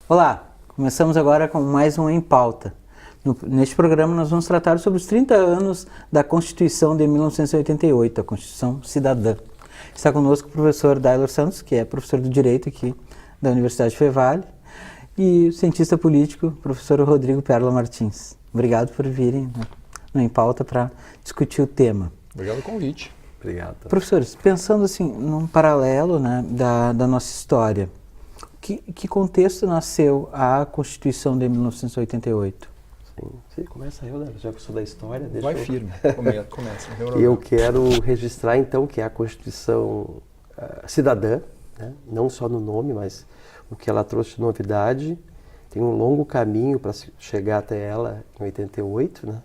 Olá, começamos agora com mais um Em Pauta. Neste programa nós vamos tratar sobre os 30 anos da Constituição de 1988, a Constituição Cidadã. Está conosco o professor Dailor Santos, que é professor de Direito aqui da Universidade Fevale, e o cientista político, professor Rodrigo Perla Martins. Obrigado por virem no Em Pauta para discutir o tema. Obrigado pelo convite. Obrigado. Professores, pensando assim, num paralelo, né, da nossa história, que contexto nasceu a Constituição de 1988? Sim, começa eu, já que eu sou da história. Vai firme, começa. Eu quero registrar então que é a Constituição cidadã, né? Não só no nome, mas o que ela trouxe de novidade. Tem um longo caminho para chegar até ela em 88, né?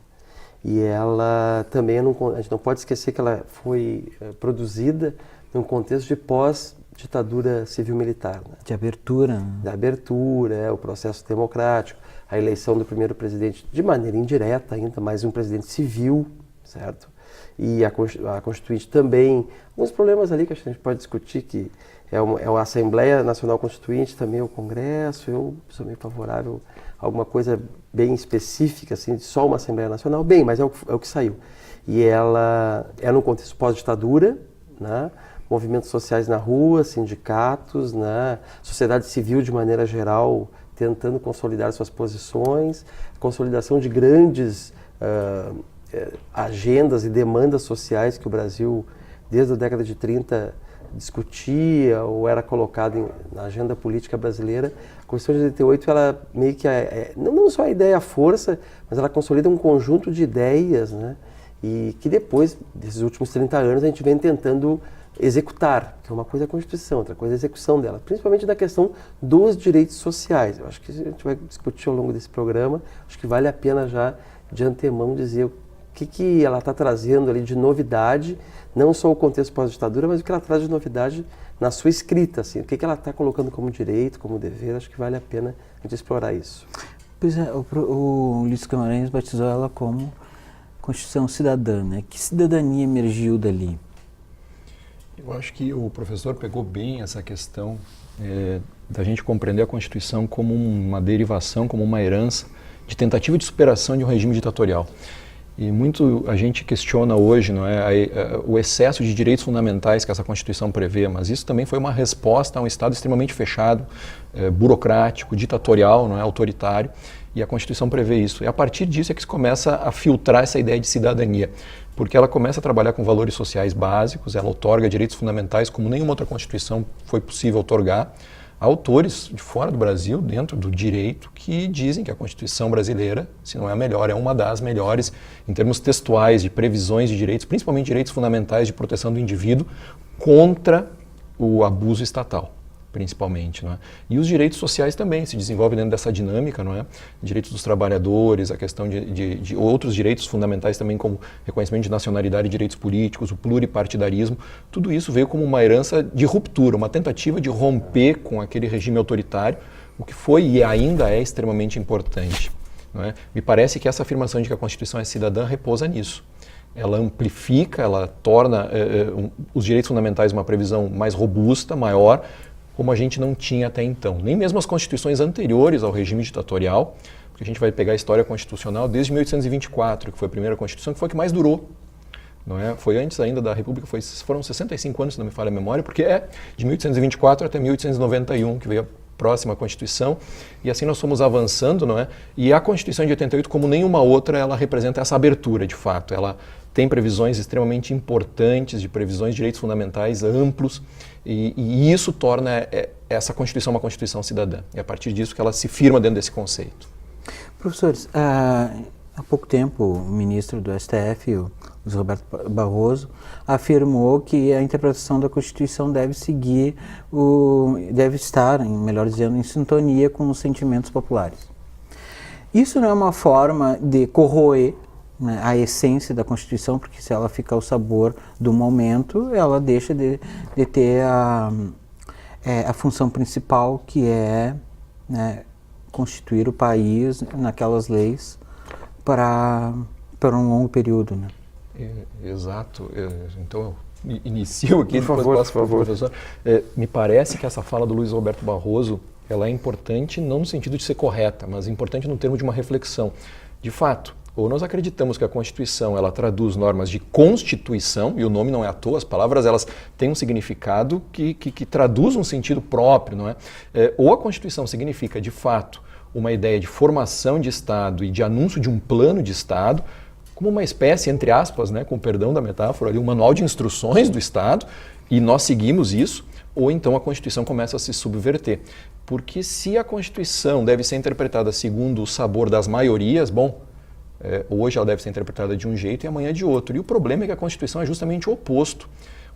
E ela também, a gente não pode esquecer que ela foi produzida num contexto de pós-ditadura civil-militar. Né? De abertura. Da abertura, o processo democrático, a eleição do primeiro presidente de maneira indireta ainda, mas um presidente civil, certo? E a Constituinte também, alguns problemas ali que a gente pode discutir, que é a Assembleia Nacional Constituinte, também o Congresso. Eu sou meio favorável a alguma coisa bem específica, assim, de só uma Assembleia Nacional, mas é o que saiu. E ela é num contexto pós-ditadura, né? Movimentos sociais na rua, sindicatos, né? Sociedade civil de maneira geral tentando consolidar suas posições, consolidação de grandes agendas e demandas sociais que o Brasil, desde a década de 30, discutia ou era colocado na agenda política brasileira. A Constituição de 88, ela meio que não só a ideia, a força, mas ela consolida um conjunto de ideias, né? E que depois, desses últimos 30 anos, a gente vem tentando executar, que uma coisa é a Constituição, outra coisa é a execução dela, principalmente da questão dos direitos sociais. Eu acho que a gente vai discutir ao longo desse programa, acho que vale a pena já de antemão dizer o que ela está trazendo ali de novidade, não só o contexto pós-ditadura, mas o que ela traz de novidade na sua escrita, assim, o que ela está colocando como direito, como dever. Acho que vale a pena a gente explorar isso. Pois é, o Luiz Guimarães batizou ela como Constituição Cidadã, né? Que cidadania emergiu dali? Eu acho que o professor pegou bem essa questão da gente compreender a Constituição como uma derivação, como uma herança de tentativa de superação de um regime ditatorial. E muito a gente questiona hoje, não é, o excesso de direitos fundamentais que essa Constituição prevê, mas isso também foi uma resposta a um Estado extremamente fechado, burocrático, ditatorial, não é, autoritário, e a Constituição prevê isso. E a partir disso é que se começa a filtrar essa ideia de cidadania, porque ela começa a trabalhar com valores sociais básicos, ela outorga direitos fundamentais como nenhuma outra Constituição foi possível outorgar, há autores de fora do Brasil, dentro do direito, que dizem que a Constituição brasileira, se não é a melhor, é uma das melhores em termos textuais, de previsões de direitos, principalmente direitos fundamentais de proteção do indivíduo contra o abuso estatal, principalmente, não é? E os direitos sociais também se desenvolvem dentro dessa dinâmica, não é? Direitos dos trabalhadores, a questão de outros direitos fundamentais também, como reconhecimento de nacionalidade e direitos políticos, o pluripartidarismo. Tudo isso veio como uma herança de ruptura, uma tentativa de romper com aquele regime autoritário, o que foi e ainda é extremamente importante, não é? Me parece que essa afirmação de que a Constituição é cidadã repousa nisso. Ela amplifica, ela torna os direitos fundamentais uma previsão mais robusta, maior, como a gente não tinha até então. Nem mesmo as constituições anteriores ao regime ditatorial, porque a gente vai pegar a história constitucional desde 1824, que foi a primeira Constituição, que foi a que mais durou. Não é? Foi antes ainda da República, foram 65 anos, se não me falha a memória, porque é de 1824 até 1891 que veio a próxima Constituição, e assim nós fomos avançando, não é? E a Constituição de 88, como nenhuma outra, ela representa essa abertura, de fato. Ela tem previsões extremamente importantes, de previsões de direitos fundamentais amplos, e isso torna essa Constituição uma Constituição cidadã. É a partir disso que ela se firma dentro desse conceito. Professores, há pouco tempo o ministro do STF, o Luiz Roberto Barroso, afirmou que a interpretação da Constituição deve estar, melhor dizendo, em sintonia com os sentimentos populares. Isso não é uma forma de corroer, né, a essência da Constituição, porque se ela fica ao sabor do momento, ela deixa de ter a função principal, que é, né, constituir o país naquelas leis para por um longo período, né? Exato. Então, eu inicio aqui, por depois favor, professor. Me parece que essa fala do Luiz Roberto Barroso, ela é importante não no sentido de ser correta, mas importante no termo de uma reflexão. De fato, ou nós acreditamos que a Constituição ela traduz normas de constituição, e o nome não é à toa, as palavras elas têm um significado que traduz um sentido próprio, não é? Ou a Constituição significa, de fato, uma ideia de formação de Estado e de anúncio de um plano de Estado, como uma espécie, entre aspas, né, com perdão da metáfora, ali, um manual de instruções do Estado, e nós seguimos isso, ou então a Constituição começa a se subverter. Porque se a Constituição deve ser interpretada segundo o sabor das maiorias, bom, hoje ela deve ser interpretada de um jeito e amanhã de outro. E o problema é que a Constituição é justamente o oposto.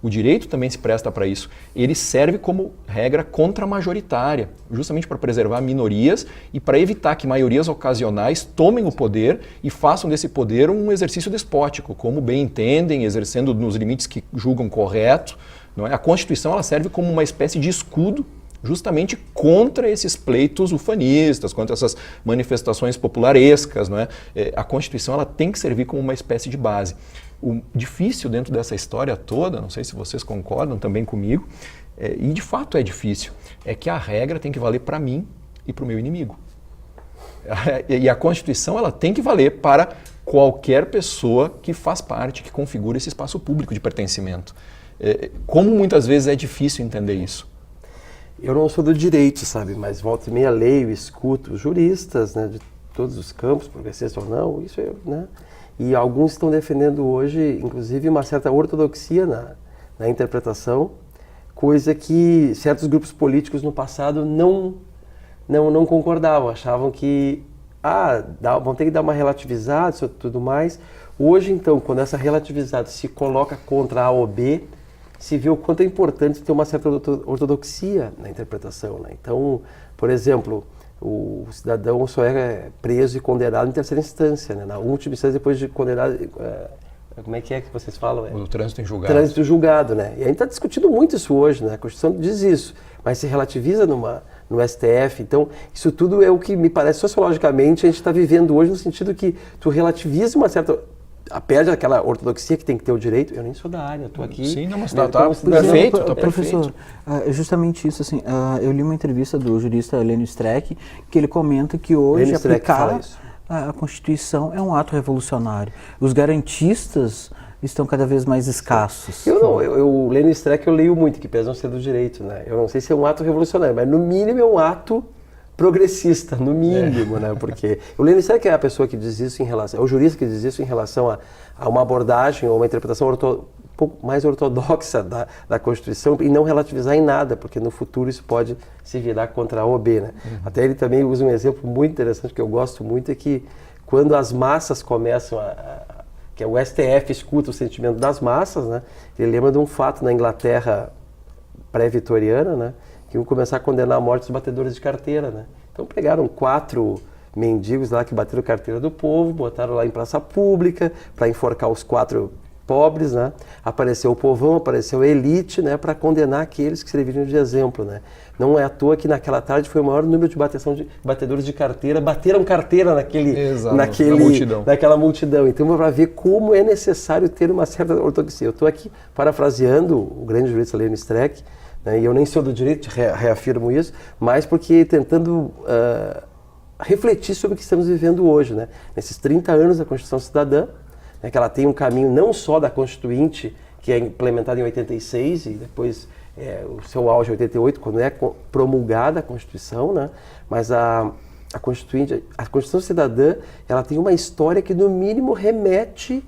O direito também se presta para isso. Ele serve como regra contramajoritária, justamente para preservar minorias e para evitar que maiorias ocasionais tomem o poder e façam desse poder um exercício despótico, como bem entendem, exercendo nos limites que julgam correto. Não é? A Constituição ela serve como uma espécie de escudo justamente contra esses pleitos ufanistas, contra essas manifestações popularescas. Não é? A Constituição ela tem que servir como uma espécie de base. O difícil dentro dessa história toda, não sei se vocês concordam também comigo, e de fato é difícil, é que a regra tem que valer para mim e para o meu inimigo. E a Constituição ela tem que valer para qualquer pessoa que faz parte, que configura esse espaço público de pertencimento. Como muitas vezes é difícil entender isso? Eu não sou do direito, sabe, mas volta e meia leio, escuto juristas, né, de todos os campos, progressistas ou não, isso né? E alguns estão defendendo hoje, inclusive, uma certa ortodoxia na interpretação, coisa que certos grupos políticos no passado não concordavam, achavam que vão ter que dar uma relativizada e tudo mais. Hoje, então, quando essa relativizada se coloca contra A ou B, se vê o quanto é importante ter uma certa ortodoxia na interpretação, né? Então, por exemplo, o cidadão só é preso e condenado em terceira instância, né? Na última instância, depois de condenado, como é que vocês falam? O trânsito em julgado. Trânsito julgado, né? E a gente está discutindo muito isso hoje, né? A Constituição diz isso, mas se relativiza no STF. Então, isso tudo é o que me parece sociologicamente a gente está vivendo hoje, no sentido que tu relativiza uma certa... perde aquela ortodoxia que tem que ter o direito. Eu nem sou da área, estou aqui... Sim, não, mas está perfeito, está professor, perfeito. É justamente isso, assim, eu li uma entrevista do jurista Lênio Streck, que ele comenta que hoje aplicar a Constituição é um ato revolucionário. Os garantistas estão cada vez mais escassos. O Lênio Streck eu leio muito, que pesa não ser do direito, né? Eu não sei se é um ato revolucionário, mas no mínimo é um ato progressista, no mínimo, né? Porque o Lênio Streck é a pessoa que diz isso em relação, é o jurista que diz isso em relação a uma abordagem ou uma interpretação um pouco mais ortodoxa da Constituição e não relativizar em nada, porque no futuro isso pode se virar contra A ou B, né? Até ele também usa um exemplo muito interessante que eu gosto muito, é que quando as massas começam que o STF escuta o sentimento das massas, né? Ele lembra de um fato na Inglaterra pré-vitoriana, né? Que iam começar a condenar a morte dos batedores de carteira, né? Então pegaram 4 mendigos lá que bateram carteira do povo, botaram lá em praça pública para enforcar os 4 pobres, né? Apareceu o povão, apareceu a elite, né? Para condenar aqueles que serviriam de exemplo, né? Não é à toa que naquela tarde foi o maior número de batedores de carteira, bateram carteira naquela multidão. Então, para ver como é necessário ter uma certa ortodoxia. Eu estou aqui parafraseando o grande jurista Lênio Streck, né? E eu nem sou do direito, reafirmo isso, mas porque tentando refletir sobre o que estamos vivendo hoje, né? Nesses 30 anos da Constituição Cidadã, né, que ela tem um caminho não só da Constituinte, que é implementada em 86 e depois o seu auge em 88, quando é promulgada a Constituição, né? Mas a Constituição Cidadã, ela tem uma história que no mínimo remete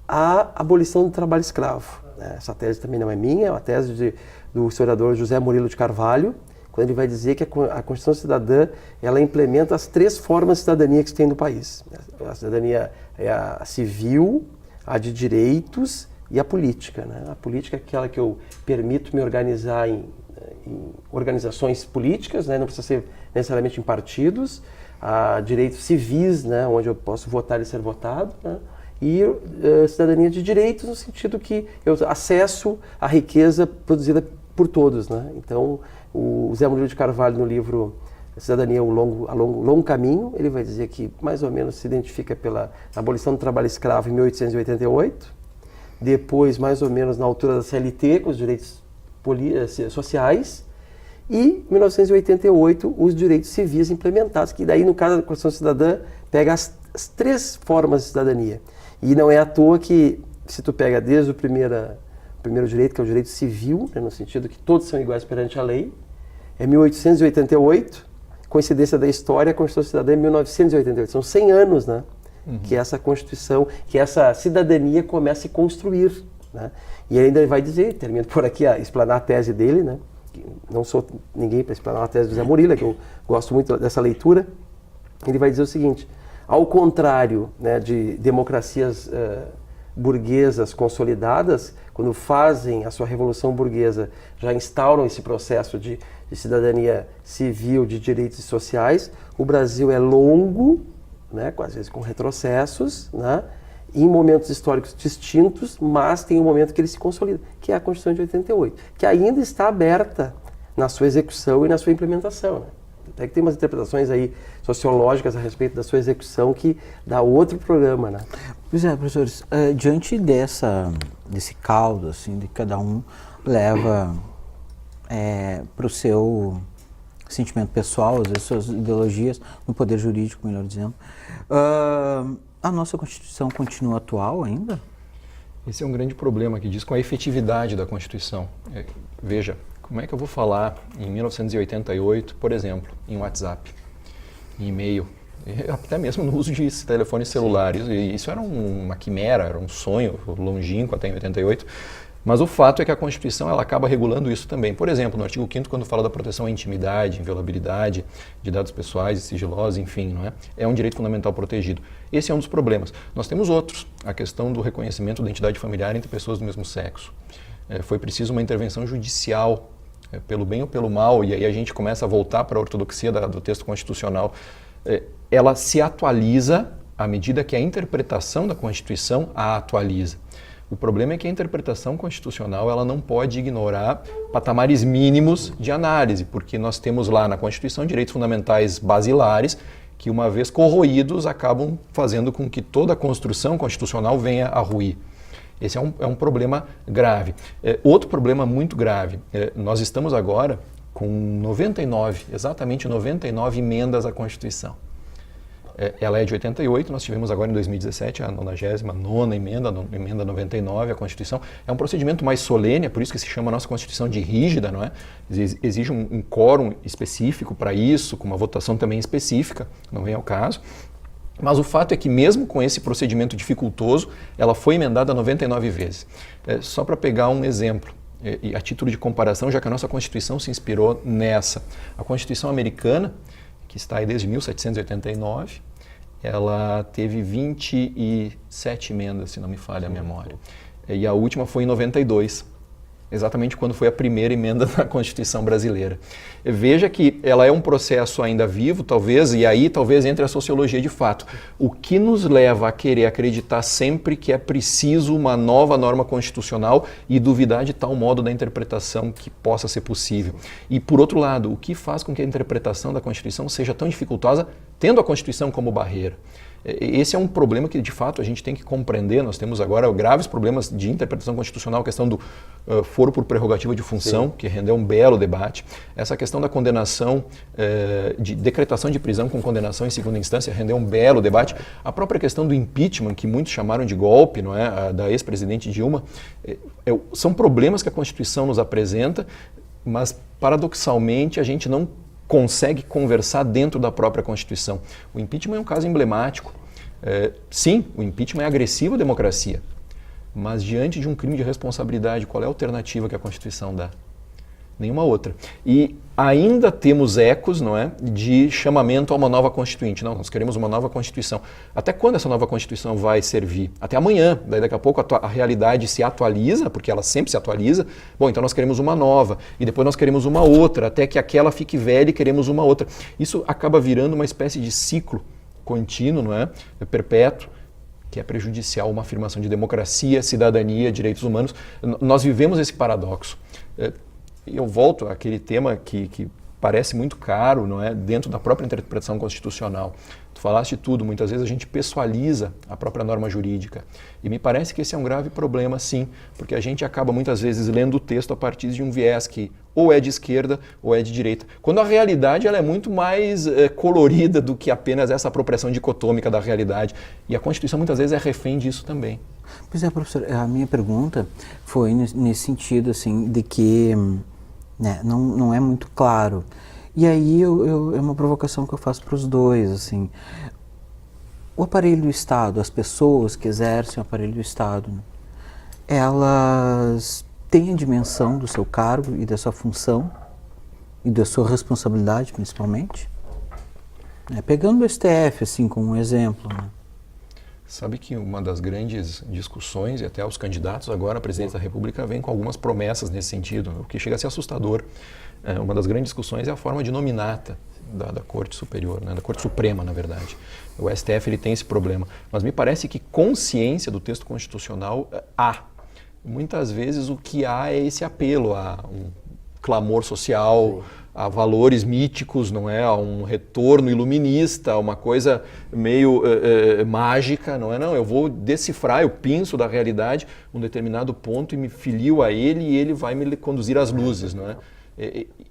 à abolição do trabalho escravo, né? Essa tese também não é minha, é uma tese do historiador José Murilo de Carvalho, quando ele vai dizer que a Constituição Cidadã, ela implementa as 3 formas de cidadania que se tem no país. A cidadania é a civil, a de direitos e a política, né? A política é aquela que eu permito me organizar em organizações políticas, né? Não precisa ser necessariamente em partidos. A direitos civis, né? Onde eu posso votar e ser votado, né? E cidadania de direitos no sentido que eu acesso à riqueza produzida por todos, né? Então, o Zé Murilo de Carvalho, no livro a cidadania longo caminho. Ele vai dizer que mais ou menos se identifica pela abolição do trabalho escravo em 1888, depois mais ou menos na altura da CLT, com os direitos sociais, e 1988 os direitos civis implementados, que daí no caso da Constituição Cidadã pega as 3 formas de cidadania. E não é à toa que, se tu pega desde o primeiro direito, que é o direito civil, né, no sentido que todos são iguais perante a lei, é 1888, coincidência da história, a Constituição Cidadã é 1988. São 100 anos, né, que essa Constituição, que essa cidadania começa a se construir. Né? E ele ainda vai dizer, termino por aqui a explanar a tese dele, né, que não sou ninguém para explanar a tese do Zé Murilo, que eu gosto muito dessa leitura. Ele vai dizer o seguinte: ao contrário, né, de democracias burguesas consolidadas, quando fazem a sua revolução burguesa, já instauram esse processo de cidadania civil, de direitos sociais, o Brasil é longo, né, às vezes com retrocessos, né, em momentos históricos distintos, mas tem um momento que ele se consolida, que é a Constituição de 88, que ainda está aberta na sua execução e na sua implementação. Né? Até que tem umas interpretações aí sociológicas a respeito da sua execução que dá outro programa, né? Pois é, professores, diante desse caldo, assim, de cada um leva para o seu sentimento pessoal, às vezes suas ideologias, no poder jurídico, melhor dizendo, a nossa Constituição continua atual ainda? Esse é um grande problema que diz com a efetividade da Constituição. Veja, como é que eu vou falar em 1988, por exemplo, em WhatsApp, em e-mail, até mesmo no uso de telefones celulares? Isso era uma quimera, era um sonho longínquo até em 88, mas o fato é que a Constituição ela acaba regulando isso também. Por exemplo, no artigo 5º, quando fala da proteção à intimidade, inviolabilidade de dados pessoais e sigilosos, enfim, não é? É um direito fundamental protegido. Esse é um dos problemas. Nós temos outros, a questão do reconhecimento da identidade familiar entre pessoas do mesmo sexo. Foi preciso uma intervenção judicial, pelo bem ou pelo mal, e aí a gente começa a voltar para a ortodoxia do texto constitucional. Ela se atualiza à medida que a interpretação da Constituição a atualiza. O problema é que a interpretação constitucional ela não pode ignorar patamares mínimos de análise, porque nós temos lá na Constituição direitos fundamentais basilares que, uma vez corroídos, acabam fazendo com que toda a construção constitucional venha a ruir. Esse é um problema grave. Outro problema muito grave, nós estamos agora com exatamente 99 emendas à Constituição. Ela é de 88, nós tivemos agora em 2017 a 99ª emenda, emenda 99 à Constituição. É um procedimento mais solene, é por isso que se chama a nossa Constituição de rígida, não é? Exige um quórum específico para isso, com uma votação também específica, não vem ao caso. Mas o fato é que mesmo com esse procedimento dificultoso, ela foi emendada 99 vezes. Só para pegar um exemplo, e a título de comparação, já que a nossa Constituição se inspirou nessa. A Constituição americana, que está aí desde 1789, ela teve 27 emendas, se não me falha a memória. E a última foi em 92, exatamente quando foi a primeira emenda da Constituição brasileira. Veja que ela é um processo ainda vivo, talvez, e aí talvez entre a sociologia de fato. O que nos leva a querer acreditar sempre que é preciso uma nova norma constitucional e duvidar de tal modo da interpretação que possa ser possível. E, por outro lado, o que faz com que a interpretação da Constituição seja tão dificultosa, tendo a Constituição como barreira? Esse é um problema que, de fato, a gente tem que compreender. Nós temos agora graves problemas de interpretação constitucional, a questão do foro por prerrogativa de função, sim, que rendeu um belo debate. Essa questão da condenação, de decretação de prisão com condenação em segunda instância, rendeu um belo debate. A própria questão do impeachment, que muitos chamaram de golpe, não é, da ex-presidente Dilma, são problemas que a Constituição nos apresenta, mas, paradoxalmente, a gente não consegue conversar dentro da própria Constituição. O impeachment é um caso emblemático. Sim, o impeachment é agressivo à democracia, mas diante de um crime de responsabilidade, qual é a alternativa que a Constituição dá? Nenhuma outra. E ainda temos ecos, não é, de chamamento a uma nova Constituinte. Não, nós queremos uma nova Constituição. Até quando essa nova Constituição vai servir? Até amanhã. Daí daqui a pouco a realidade se atualiza, porque ela sempre se atualiza. Bom, então nós queremos uma nova. E depois nós queremos uma outra, até que aquela fique velha e queremos uma outra. Isso acaba virando uma espécie de ciclo contínuo, não é? Perpétuo, que é prejudicial a uma afirmação de democracia, cidadania, direitos humanos. Nós vivemos esse paradoxo. Eu volto àquele tema que parece muito caro, não é, dentro da própria interpretação constitucional. Tu falaste tudo, muitas vezes a gente pessoaliza a própria norma jurídica. E me parece que esse é um grave problema, sim, porque a gente acaba muitas vezes lendo o texto a partir de um viés que ou é de esquerda ou é de direita, quando a realidade ela é muito mais colorida do que apenas essa apropriação dicotômica da realidade. E a Constituição muitas vezes é refém disso também. Pois é, professor, a minha pergunta foi nesse sentido, assim, de que né, não é muito claro. E aí é uma provocação que eu faço para os dois, assim. O aparelho do Estado, as pessoas que exercem o aparelho do Estado, né, elas têm a dimensão do seu cargo e da sua função e da sua responsabilidade, principalmente? Pegando o STF, assim, como um exemplo, né? Sabe que uma das grandes discussões, e até os candidatos agora à presidência da República vêm com algumas promessas nesse sentido, o que chega a ser assustador. Uma das grandes discussões é a forma de nominata da Corte Superior, né, da Corte Suprema, na verdade. O STF ele tem esse problema, mas me parece que consciência do texto constitucional há. Muitas vezes o que há é esse apelo a um clamor social, a valores míticos, não é? A um retorno iluminista, a uma coisa meio mágica, não é? Não, eu vou decifrar, eu pinço da realidade um determinado ponto e me filio a ele e ele vai me conduzir às luzes, não é?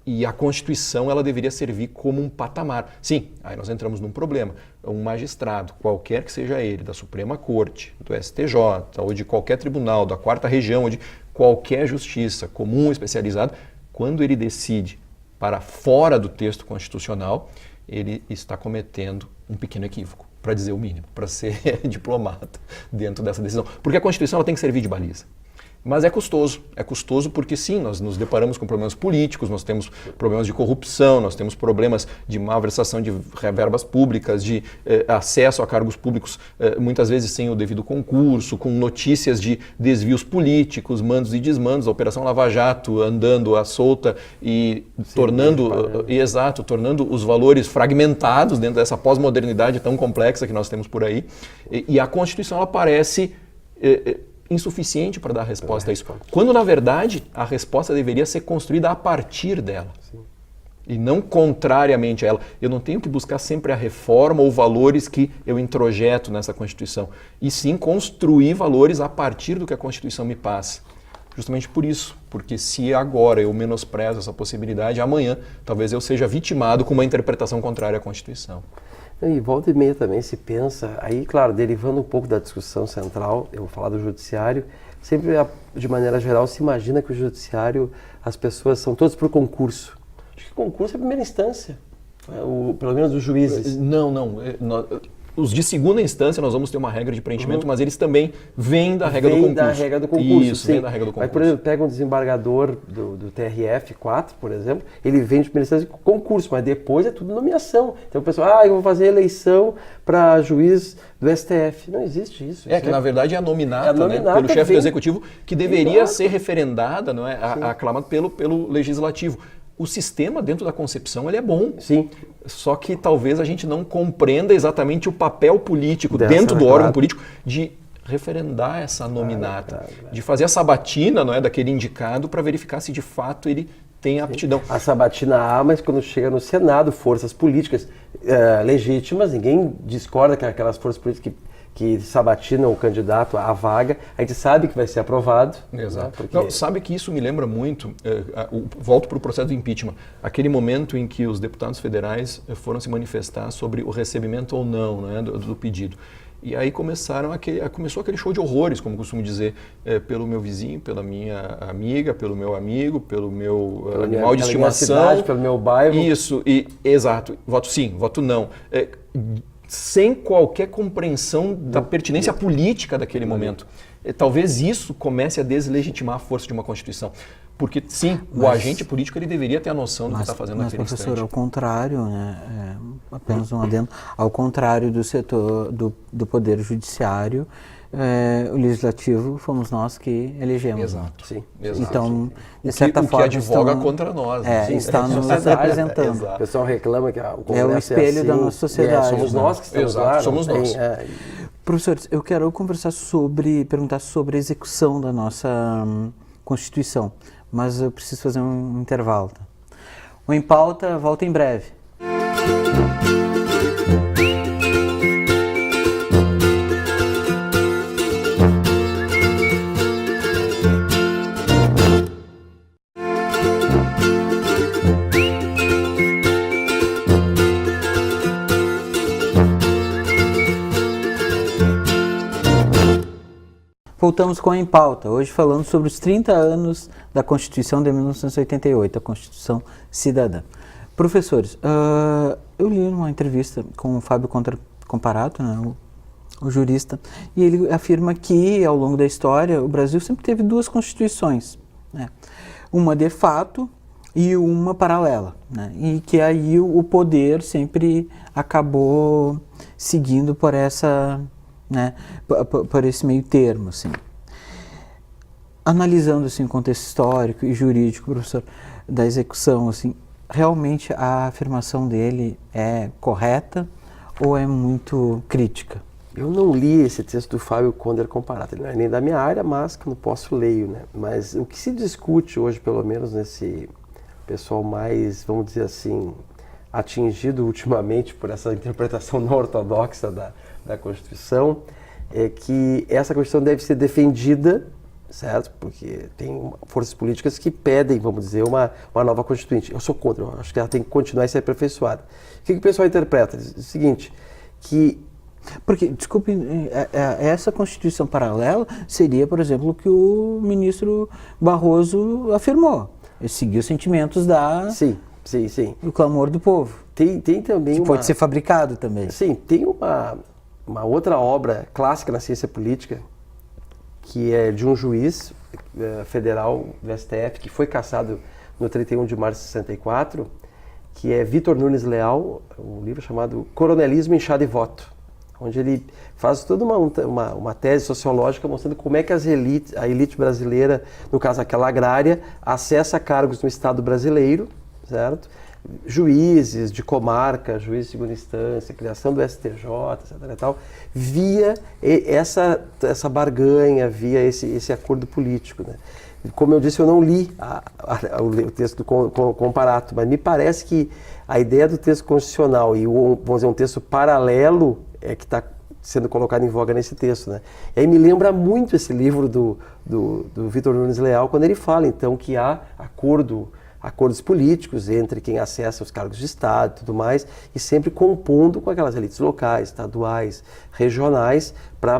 E a Constituição ela deveria servir como um patamar. Sim, aí nós entramos num problema. Um magistrado, qualquer que seja ele, da Suprema Corte, do STJ, ou de qualquer tribunal, da Quarta Região, ou de qualquer justiça comum, especializada, quando ele decide para fora do texto constitucional, ele está cometendo um pequeno equívoco, para dizer o mínimo, para ser diplomata dentro dessa decisão. Porque a Constituição ela tem que servir de baliza. Mas é custoso porque sim, nós nos deparamos com problemas políticos, nós temos problemas de corrupção, nós temos problemas de malversação de verbas públicas, de acesso a cargos públicos muitas vezes sem o devido concurso, com notícias de desvios políticos, mandos e desmandos, a Operação Lava Jato andando à solta e tornando os valores fragmentados dentro dessa pós-modernidade tão complexa que nós temos por aí. E a Constituição ela parece insuficiente para dar resposta a isso. Quando, na verdade, a resposta deveria ser construída a partir dela. Sim. E não contrariamente a ela. Eu não tenho que buscar sempre a reforma ou valores que eu introjeto nessa Constituição. E sim construir valores a partir do que a Constituição me passa. Justamente por isso. Porque se agora eu menosprezo essa possibilidade, amanhã talvez eu seja vitimado com uma interpretação contrária à Constituição. E volta e meia também se pensa, aí claro, derivando um pouco da discussão central, eu vou falar do judiciário, sempre de maneira geral se imagina que o judiciário, as pessoas são todas por concurso. Acho que concurso é a primeira instância, pelo menos os juízes. Não. Os de segunda instância nós vamos ter uma regra de preenchimento, mas eles também vêm da regra do concurso. Da regra do concurso. Isso, vem da regra do concurso. Mas, por exemplo, pega um desembargador do TRF4, por exemplo, ele vem de primeira instância com concurso, mas depois é tudo nomeação. Então o pessoal, eu vou fazer eleição para juiz do STF. Não existe isso. Que na verdade é a nominata, pelo chefe do executivo, que deveria ser referendada, não é, aclamada pelo legislativo. O sistema dentro da concepção ele é bom. Sim. Só que talvez a gente não compreenda exatamente o papel político dentro do órgão político de referendar essa nominata, de fazer a sabatina, não é, daquele indicado para verificar se de fato ele tem aptidão. A sabatina há, mas quando chega no Senado, forças políticas legítimas, ninguém discorda que aquelas forças políticas que sabatinam o candidato à vaga, a gente sabe que vai ser aprovado. Exato. Né? Porque... Não, sabe que isso me lembra muito, volto para o processo do impeachment, aquele momento em que os deputados federais foram se manifestar sobre o recebimento ou não, né, do pedido. E aí começou aquele show de horrores, como costumo dizer, pelo meu vizinho, pela minha amiga, pelo meu amigo, pelo meu animal de estimação. Pela minha cidade, pelo meu bairro. Isso, exato. Voto sim, voto não. Sem qualquer compreensão da pertinência política daquele momento. Talvez isso comece a deslegitimar a força de uma Constituição. Porque, sim, o agente político ele deveria ter a noção do que está fazendo naquele instante. Mas, professor, ao contrário, né, apenas um adendo, ao contrário do setor do Poder Judiciário, o Legislativo fomos nós que elegemos. Exato. Sim. Exato. Então, de certa forma, o que advoga contra nós. Está nos representando. O pessoal reclama que o Congresso é o espelho da nossa sociedade. Somos nós que estamos lá. Somos nós. Professores, eu quero perguntar sobre a execução da nossa Constituição, mas eu preciso fazer um intervalo. Tá? O Em Pauta volta em breve. Voltamos com a Em Pauta, hoje falando sobre os 30 anos da Constituição de 1988, a Constituição Cidadã. Professores, eu li uma entrevista com o Fábio Comparato, né, o jurista, e ele afirma que, ao longo da história, o Brasil sempre teve duas constituições, né, uma de fato e uma paralela, né, e que aí o poder sempre acabou seguindo por essa... né, por esse meio termo, assim. Analisando assim, o contexto histórico e jurídico, professor, da execução, assim, realmente a afirmação dele é correta ou é muito crítica? Eu não li esse texto do Fábio Comparato, ele não é nem da minha área, mas que eu não posso ler, né? Mas o que se discute hoje, pelo menos nesse pessoal mais, vamos dizer assim, atingido ultimamente por essa interpretação não ortodoxa da Constituição, é que essa Constituição deve ser defendida, certo? Porque tem forças políticas que pedem, vamos dizer, uma nova Constituinte. Eu sou contra, eu acho que ela tem que continuar e ser aperfeiçoada. O que o pessoal interpreta? Diz o seguinte, que... Porque, desculpe, essa Constituição paralela seria, por exemplo, o que o ministro Barroso afirmou. Ele seguiu os sentimentos Sim. do clamor do povo. Tem também que pode ser fabricado também. Sim, tem uma outra obra clássica na ciência política, que é de um juiz federal do STF, que foi cassado no 31 de março de 64, que é Vitor Nunes Leal, um livro chamado Coronelismo em Chá de Voto, onde ele faz toda uma tese sociológica mostrando como é que a elite brasileira, no caso aquela agrária, acessa cargos no Estado brasileiro, certo? Juízes de comarca, juízes de segunda instância, criação do STJ, etc. e tal, via essa barganha, via esse acordo político, né? Como eu disse, eu não li o texto do Comparato, mas me parece que a ideia do texto constitucional e vamos dizer, um texto paralelo é que está sendo colocado em voga nesse texto, né? E aí me lembra muito esse livro do Vitor Nunes Leal, quando ele fala, então, que há acordos políticos entre quem acessa os cargos de Estado e tudo mais, e sempre compondo com aquelas elites locais, estaduais, regionais, para,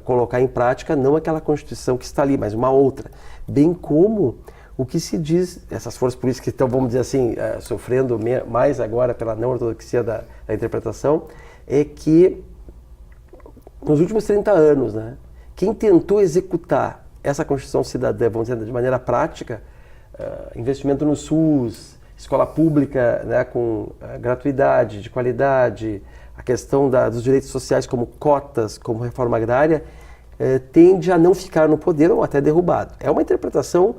colocar em prática não aquela Constituição que está ali, mas uma outra. Bem como o que se diz, essas forças políticas que estão, vamos dizer assim, sofrendo mais agora pela não ortodoxia da interpretação, é que nos últimos 30 anos, né, quem tentou executar essa Constituição cidadã, vamos dizer, de maneira prática, investimento no SUS, escola pública, né, com gratuidade, de qualidade, a questão dos direitos sociais como cotas, como reforma agrária, tende a não ficar no poder ou até derrubado. É uma interpretação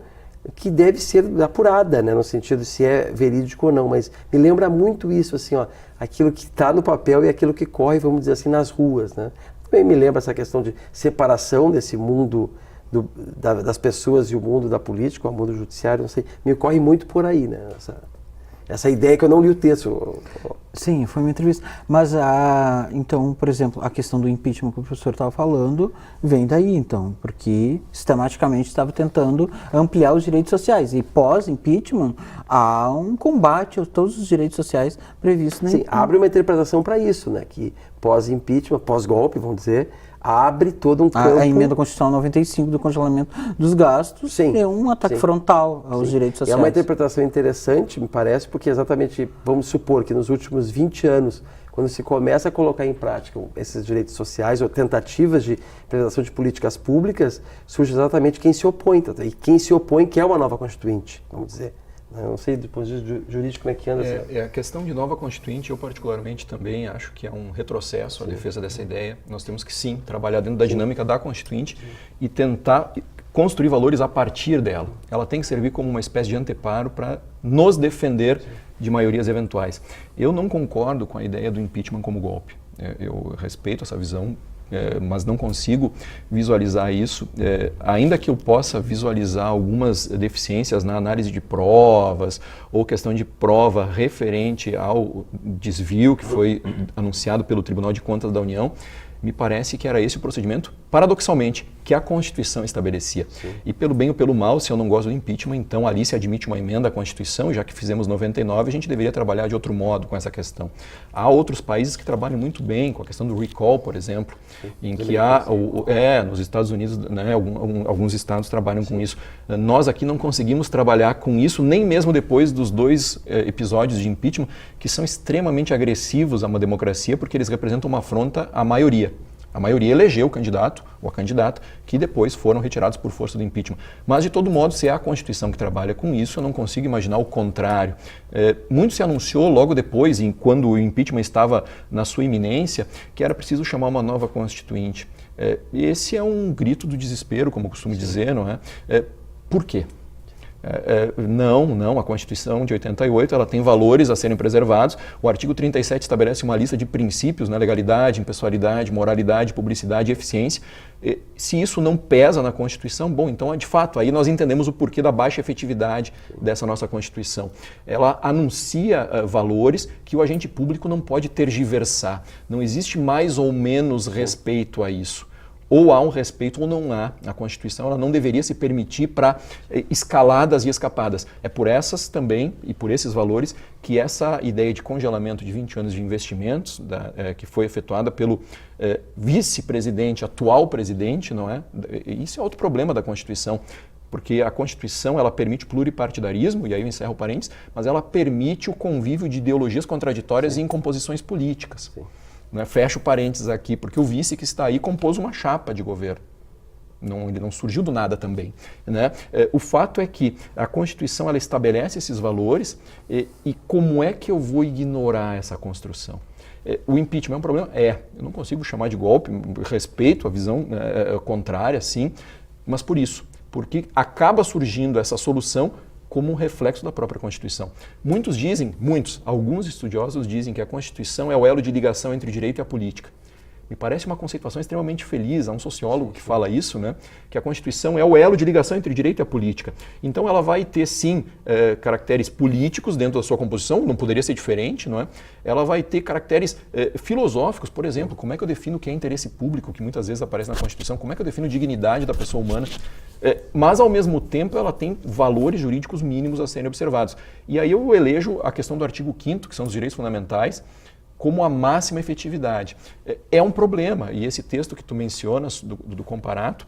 que deve ser apurada, né, no sentido de se é verídico ou não, mas me lembra muito isso, assim, ó, aquilo que está no papel e aquilo que corre, vamos dizer assim, nas ruas, né. Também me lembra essa questão de separação desse mundo das pessoas e o mundo da política, o mundo judiciário, não sei, me ocorre muito por aí, né? Essa ideia que eu não li o texto. Sim, foi uma entrevista. Mas, então, por exemplo, a questão do impeachment que o professor estava falando vem daí, então, porque sistematicamente estava tentando ampliar os direitos sociais. E pós-impeachment, há um combate a todos os direitos sociais previstos na Sim, abre uma interpretação para isso, né? Que pós-impeachment, pós-golpe, vamos dizer, abre todo um campo... A emenda constitucional 95 do congelamento dos gastos sim, é um ataque frontal aos direitos sociais. É uma interpretação interessante, me parece, porque exatamente, vamos supor que nos últimos 20 anos, quando se começa a colocar em prática esses direitos sociais ou tentativas de implementação de políticas públicas, surge exatamente quem se opõe. E quem se opõe quer uma nova Constituinte, vamos dizer. Eu não sei, do ponto de vista jurídico, como é que anda. A questão de nova Constituinte, eu particularmente também acho que é um retrocesso a defesa dessa ideia. Nós temos que, sim, trabalhar dentro da dinâmica da Constituinte e tentar construir valores a partir dela. Ela tem que servir como uma espécie de anteparo para nos defender de maiorias eventuais. Eu não concordo com a ideia do impeachment como golpe. Eu respeito essa visão mas não consigo visualizar isso. Ainda que eu possa visualizar algumas deficiências na análise de provas ou questão de prova referente ao desvio que foi anunciado pelo Tribunal de Contas da União, me parece que era esse o procedimento, paradoxalmente, que a Constituição estabelecia. Sim. E pelo bem ou pelo mal, se eu não gosto do impeachment, então ali se admite uma emenda à Constituição, já que fizemos 99, a gente deveria trabalhar de outro modo com essa questão. Há outros países que trabalham muito bem com a questão do recall, por exemplo, em que há, nos Estados Unidos, né, alguns estados trabalham com isso. Nós aqui não conseguimos trabalhar com isso, nem mesmo depois dos 2 episódios de impeachment, que são extremamente agressivos a uma democracia, porque eles representam uma afronta à maioria. A maioria elegeu o candidato ou a candidata que depois foram retirados por força do impeachment. Mas, de todo modo, se é a Constituição que trabalha com isso, eu não consigo imaginar o contrário. Muito se anunciou logo depois, quando o impeachment estava na sua iminência, que era preciso chamar uma nova Constituinte. Esse é um grito do desespero, como eu costumo dizer, não é? Por quê? Não, a Constituição de 88 ela tem valores a serem preservados. O artigo 37 estabelece uma lista de princípios, né, legalidade, impessoalidade, moralidade, publicidade e eficiência. Se isso não pesa na Constituição, bom, então de fato aí nós entendemos o porquê da baixa efetividade dessa nossa Constituição. Ela anuncia valores que o agente público não pode tergiversar. Não existe mais ou menos respeito a isso. Ou há um respeito ou não há. A Constituição ela não deveria se permitir para escaladas e escapadas. É por essas também e por esses valores que essa ideia de congelamento de 20 anos de investimentos, que foi efetuada pelo vice-presidente, atual presidente, não é? Isso é outro problema da Constituição. Porque a Constituição ela permite pluripartidarismo, e aí eu encerro parênteses, mas ela permite o convívio de ideologias contraditórias Sim. em composições políticas. Sim. Né? Fecho parênteses aqui, porque o vice que está aí compôs uma chapa de governo. Ele não surgiu do nada também. Né? O fato é que a Constituição ela estabelece esses valores e como é que eu vou ignorar essa construção? O impeachment é um problema? Eu não consigo chamar de golpe, respeito a visão contrária, sim, mas por isso, porque acaba surgindo essa solução como um reflexo da própria Constituição. Alguns estudiosos dizem que a Constituição é o elo de ligação entre o direito e a política. Me parece uma conceituação extremamente feliz, há um sociólogo que fala isso, né? Que a Constituição é o elo de ligação entre o direito e a política. Então ela vai ter sim caracteres políticos dentro da sua composição, não poderia ser diferente, não é? Ela vai ter caracteres filosóficos, por exemplo, como é que eu defino o que é interesse público, que muitas vezes aparece na Constituição, como é que eu defino dignidade da pessoa humana, mas ao mesmo tempo ela tem valores jurídicos mínimos a serem observados. E aí eu elejo a questão do artigo 5º, que são os direitos fundamentais, como a máxima efetividade. É um problema, e esse texto que tu mencionas do comparato,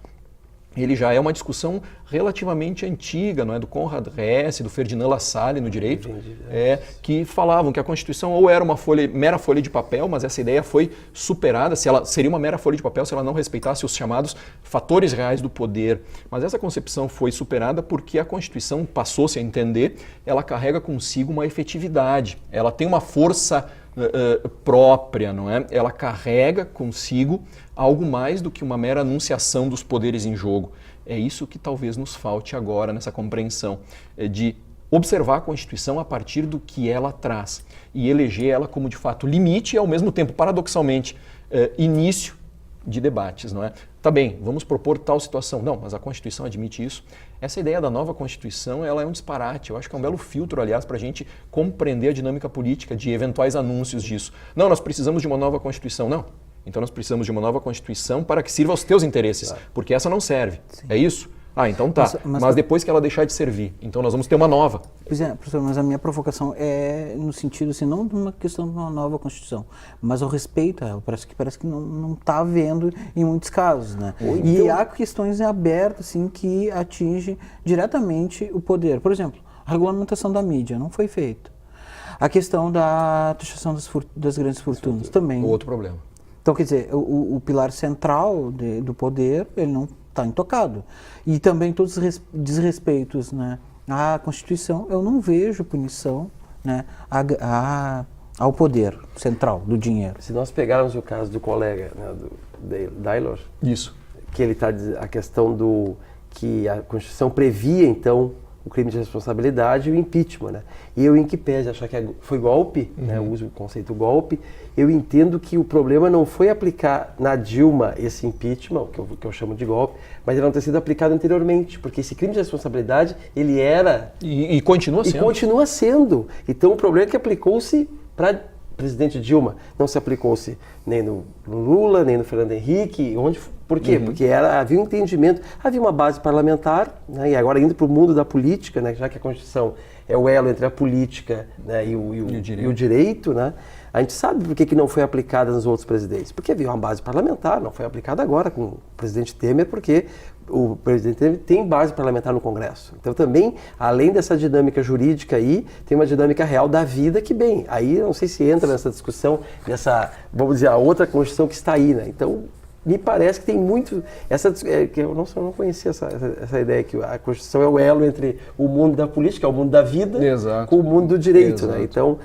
ele já é uma discussão relativamente antiga, não é? Do Conrad Hesse, do Ferdinand Lassalle no direito, que falavam que a Constituição ou era uma mera folha de papel, mas essa ideia foi superada, se ela seria uma mera folha de papel se ela não respeitasse os chamados fatores reais do poder. Mas essa concepção foi superada porque a Constituição passou-se a entender, ela carrega consigo uma efetividade, ela tem uma força própria, não é? Ela carrega consigo algo mais do que uma mera anunciação dos poderes em jogo. É isso que talvez nos falte agora nessa compreensão de observar a Constituição a partir do que ela traz e eleger ela como de fato limite e ao mesmo tempo, paradoxalmente, início de debates, não é? Tá bem, vamos propor tal situação. Não, mas a Constituição admite isso. Essa ideia da nova Constituição, ela é um disparate. Eu acho que é um belo filtro, aliás, para a gente compreender a dinâmica política de eventuais anúncios disso. Não, nós precisamos de uma nova Constituição. Não. Então nós precisamos de uma nova Constituição para que sirva aos teus interesses, porque essa não serve. Sim. É isso? Então tá. Mas depois que ela deixar de servir, então nós vamos ter uma nova. Pois é, professor, mas a minha provocação é no sentido, assim, não de uma questão de uma nova Constituição, mas o respeito a ela. Parece que não está havendo em muitos casos, né? E há questões abertas, assim, que atingem diretamente o poder. Por exemplo, a regulamentação da mídia não foi feita. A questão da taxação das grandes fortunas também. Outro problema. Então, quer dizer, o pilar central do poder, ele não está intocado. E também todos os desrespeitos, né, à Constituição, eu não vejo punição, né, ao poder central do dinheiro. Se nós pegarmos o caso do colega, né, do Daylor, isso, que ele está a questão do que a Constituição previa então o crime de responsabilidade e o impeachment, né? E eu, em que pese achar que foi golpe, né? Eu uso o conceito golpe, eu entendo que o problema não foi aplicar na Dilma esse impeachment, que eu chamo de golpe, mas ele não ter sido aplicado anteriormente, porque esse crime de responsabilidade, ele era... E continua sendo. E continua sendo. Então, o problema é que aplicou-se para presidente Dilma, não se aplicou-se nem no Lula, nem no Fernando Henrique, por quê? Porque havia um entendimento, havia uma base parlamentar, né, e agora indo para o mundo da política, né, já que a Constituição é o elo entre a política, né, e o direito, né, a gente sabe por que não foi aplicada nos outros presidentes, porque havia uma base parlamentar, não foi aplicada agora com o presidente Temer, porque o presidente Temer tem base parlamentar no Congresso. Então também, além dessa dinâmica jurídica aí, tem uma dinâmica real da vida que, bem, aí não sei se entra nessa discussão, nessa, vamos dizer, a outra Constituição que está aí, né? Então, me parece que tem muito... eu não conhecia essa ideia que a Constituição é o elo entre o mundo da política, o mundo da vida, com o mundo do direito, né? Então,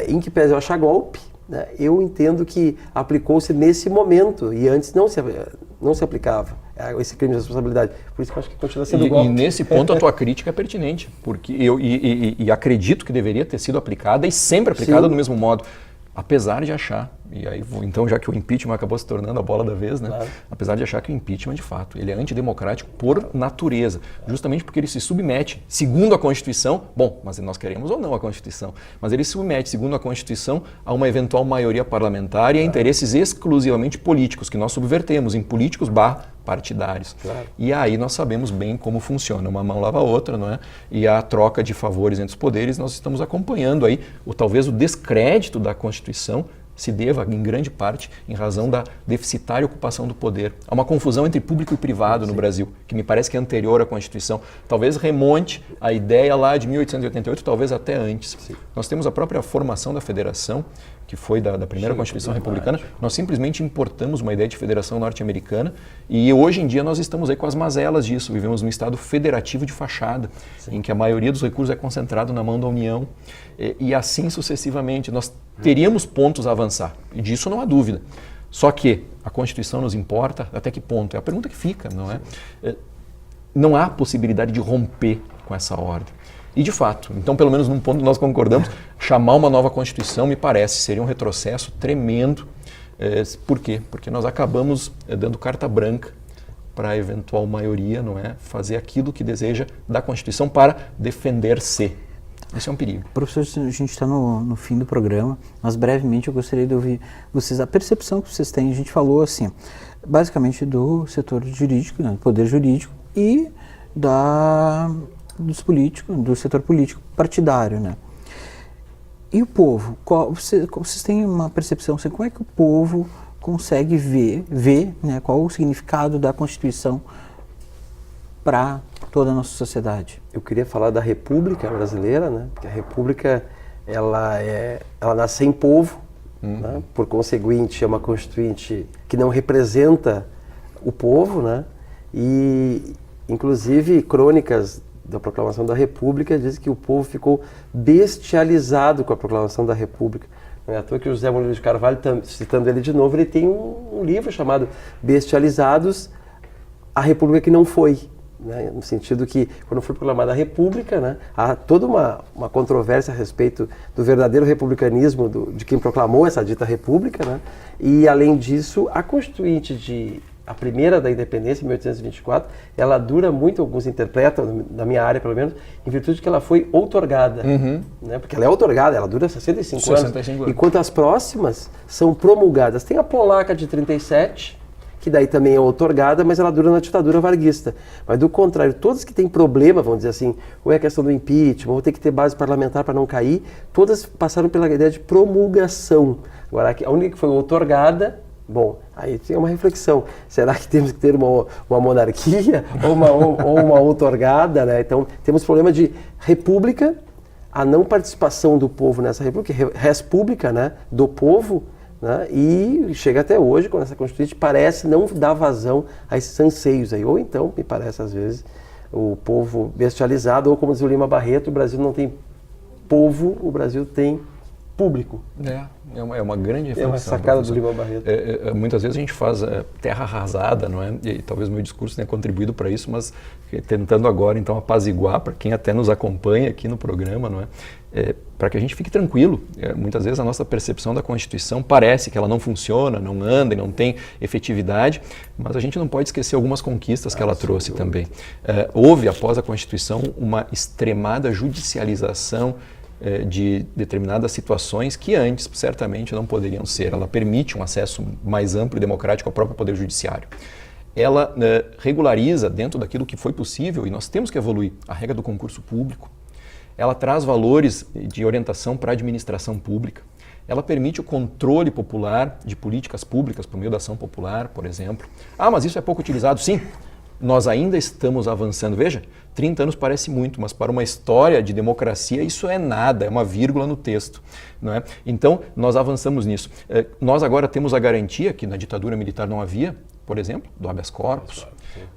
em que pese eu achar golpe, né, eu entendo que aplicou-se nesse momento e antes não se aplicava esse crime de responsabilidade. Por isso que eu acho que continua sendo golpe. E nesse ponto a tua crítica é pertinente, porque eu acredito que deveria ter sido aplicada e sempre aplicada do mesmo modo. Apesar de achar, e aí então já que o impeachment acabou se tornando a bola da vez, né? Claro. Apesar de achar que o impeachment, de fato, ele é antidemocrático por natureza, justamente porque ele se submete, segundo a Constituição, mas nós queremos ou não a Constituição, mas ele se submete, segundo a Constituição, a uma eventual maioria parlamentar e a interesses exclusivamente políticos, que nós subvertemos em políticos partidários. Claro. E aí nós sabemos bem como funciona, uma mão lava a outra, não é? E a troca de favores entre os poderes, nós estamos acompanhando aí, talvez o descrédito da Constituição se deva, em grande parte, em razão da deficitária ocupação do poder. Há uma confusão entre público e privado no Brasil, que me parece que é anterior à Constituição. Talvez remonte a ideia lá de 1888, talvez até antes. Sim. Nós temos a própria formação da federação, que foi da primeira Constituição republicana. Nós simplesmente importamos uma ideia de federação norte-americana e hoje em dia nós estamos aí com as mazelas disso. Vivemos num estado federativo de fachada, em que a maioria dos recursos é concentrado na mão da União e assim sucessivamente. Nós teríamos pontos a avançar e disso não há dúvida. Só que a Constituição nos importa até que ponto? É a pergunta que fica, não é? Não há possibilidade de romper com essa ordem. E de fato, então pelo menos num ponto nós concordamos, chamar uma nova Constituição me parece seria um retrocesso tremendo. Por quê? Porque nós acabamos dando carta branca para a eventual maioria, não é? Fazer aquilo que deseja da Constituição para defender-se. Isso é um perigo. Professor, a gente está no fim do programa, mas brevemente eu gostaria de ouvir vocês, a percepção que vocês têm. A gente falou assim, basicamente do setor jurídico, né, do poder jurídico e dos políticos, do setor político partidário, né? E o povo? Vocês têm uma percepção, assim, como é que o povo consegue ver, né, qual o significado da Constituição para toda a nossa sociedade? Eu queria falar da República Brasileira, né? Porque a República ela nasce sem povo, né? Por conseguinte é uma constituinte que não representa o povo, né? E inclusive crônicas da proclamação da República diz que o povo ficou bestializado com a proclamação da República. Não é à toa que o José Murilo de Carvalho, citando ele de novo, ele tem um livro chamado Bestializados, a República que não foi. Né? No sentido que, quando foi proclamada a República, né, há toda uma controvérsia a respeito do verdadeiro republicanismo de quem proclamou essa dita República, né? E, além disso, a Constituinte a primeira da independência, em 1824, ela dura muito, alguns interpretam, na minha área pelo menos, em virtude de que ela foi outorgada. Né? Porque ela é outorgada, ela dura 65 anos. Enquanto as próximas são promulgadas. Tem a polaca de 37, que daí também é outorgada, mas ela dura na ditadura varguista. Mas, do contrário, todas que têm problema, vamos dizer assim, ou é a questão do impeachment, ou tem que ter base parlamentar para não cair, todas passaram pela ideia de promulgação. Agora, a única que foi outorgada, bom, aí tem uma reflexão. Será que temos que ter uma monarquia ou uma outorgada? Né? Então, temos problema de república, a não participação do povo nessa república, res pública, né, do povo, né, e chega até hoje, quando essa Constituinte parece não dar vazão a esses anseios aí. Ou então, me parece às vezes, o povo bestializado, ou como diz o Lima Barreto, o Brasil não tem povo, o Brasil tem público. É uma grande reflexão. É uma sacada do Lima Barreto. Muitas vezes a gente faz terra arrasada, não é? E talvez o meu discurso tenha contribuído para isso, mas tentando agora então apaziguar para quem até nos acompanha aqui no programa, não é? Para que a gente fique tranquilo. Muitas vezes a nossa percepção da Constituição parece que ela não funciona, não anda e não tem efetividade, mas a gente não pode esquecer algumas conquistas que ela trouxe também. Houve, após a Constituição, uma extremada judicialização de determinadas situações que antes certamente não poderiam ser. Ela permite um acesso mais amplo e democrático ao próprio Poder Judiciário. Ela regulariza, dentro daquilo que foi possível, e nós temos que evoluir, a regra do concurso público. Ela traz valores de orientação para a administração pública. Ela permite o controle popular de políticas públicas por meio da ação popular, por exemplo. Mas isso é pouco utilizado? Sim. Nós ainda estamos avançando. Veja, 30 anos parece muito, mas para uma história de democracia isso é nada, é uma vírgula no texto, não é? Então, nós avançamos nisso. Nós agora temos a garantia, que na ditadura militar não havia, por exemplo, do habeas corpus.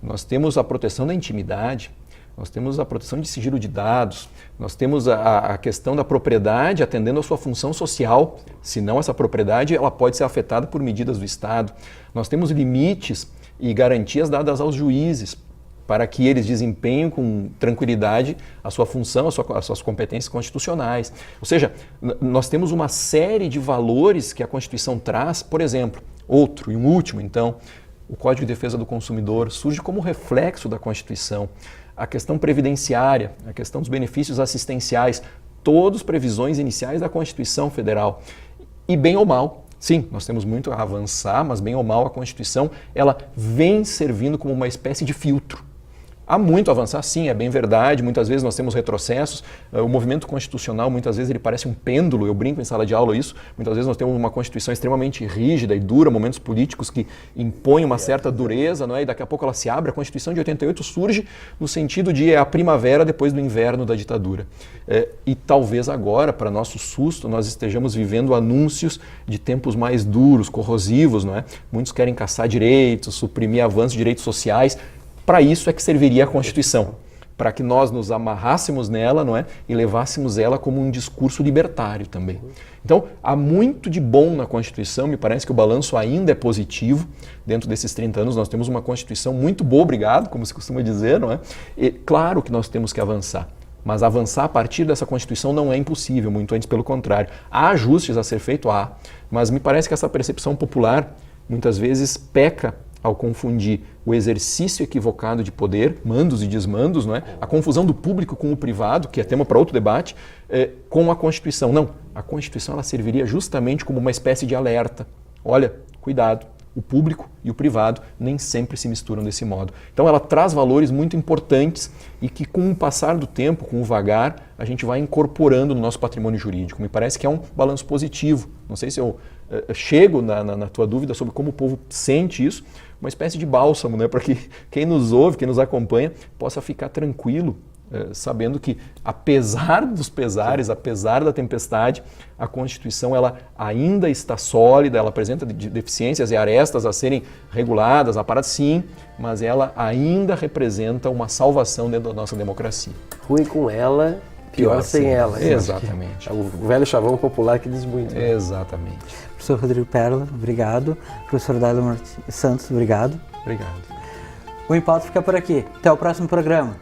Nós temos a proteção da intimidade, nós temos a proteção de sigilo de dados, nós temos a questão da propriedade atendendo à sua função social, senão essa propriedade ela pode ser afetada por medidas do Estado. Nós temos limites e garantias dadas aos juízes para que eles desempenhem com tranquilidade a sua função, as suas competências constitucionais. Ou seja, nós temos uma série de valores que a Constituição traz, por exemplo, outro e um último, então, o Código de Defesa do Consumidor surge como reflexo da Constituição. A questão previdenciária, a questão dos benefícios assistenciais, todas previsões iniciais da Constituição Federal. E bem ou mal, sim, nós temos muito a avançar, mas bem ou mal a Constituição, ela vem servindo como uma espécie de filtro. Há muito a avançar, sim, é bem verdade, muitas vezes nós temos retrocessos, o movimento constitucional muitas vezes ele parece um pêndulo, eu brinco em sala de aula isso, muitas vezes nós temos uma Constituição extremamente rígida e dura, momentos políticos que impõem uma certa dureza, não é? E daqui a pouco ela se abre, a Constituição de 88 surge no sentido de a primavera depois do inverno da ditadura. E talvez agora, para nosso susto, nós estejamos vivendo anúncios de tempos mais duros, corrosivos, não é? Muitos querem caçar direitos, suprimir avanços de direitos sociais. Para isso é que serviria a Constituição, para que nós nos amarrássemos nela, não é? E levássemos ela como um discurso libertário também. Então, há muito de bom na Constituição, me parece que o balanço ainda é positivo. Dentro desses 30 anos nós temos uma Constituição muito boa, obrigado, como se costuma dizer, não é? E claro que nós temos que avançar, mas avançar a partir dessa Constituição não é impossível, muito antes pelo contrário. Há ajustes a ser feito, mas me parece que essa percepção popular muitas vezes peca ao confundir o exercício equivocado de poder, mandos e desmandos, não é? A confusão do público com o privado, que é tema para outro debate, com a Constituição. Não, a Constituição ela serviria justamente como uma espécie de alerta. Olha, cuidado, o público e o privado nem sempre se misturam desse modo. Então ela traz valores muito importantes e que com o passar do tempo, com o vagar, a gente vai incorporando no nosso patrimônio jurídico. Me parece que é um balanço positivo. Não sei se eu chego na tua dúvida sobre como o povo sente isso, uma espécie de bálsamo, né, para que quem nos ouve, quem nos acompanha, possa ficar tranquilo, sabendo que, apesar dos pesares, apesar da tempestade, a Constituição ela ainda está sólida, ela apresenta deficiências e arestas a serem reguladas, aparadas sim, mas ela ainda representa uma salvação dentro da nossa democracia. Ruim com ela, pior sem ela. Exatamente. É o velho chavão popular que diz muito. Né? Exatamente. Professor Rodrigo Perla, obrigado. Professor Dália Santos, obrigado. Obrigado. O Em Pauta fica por aqui. Até o próximo programa.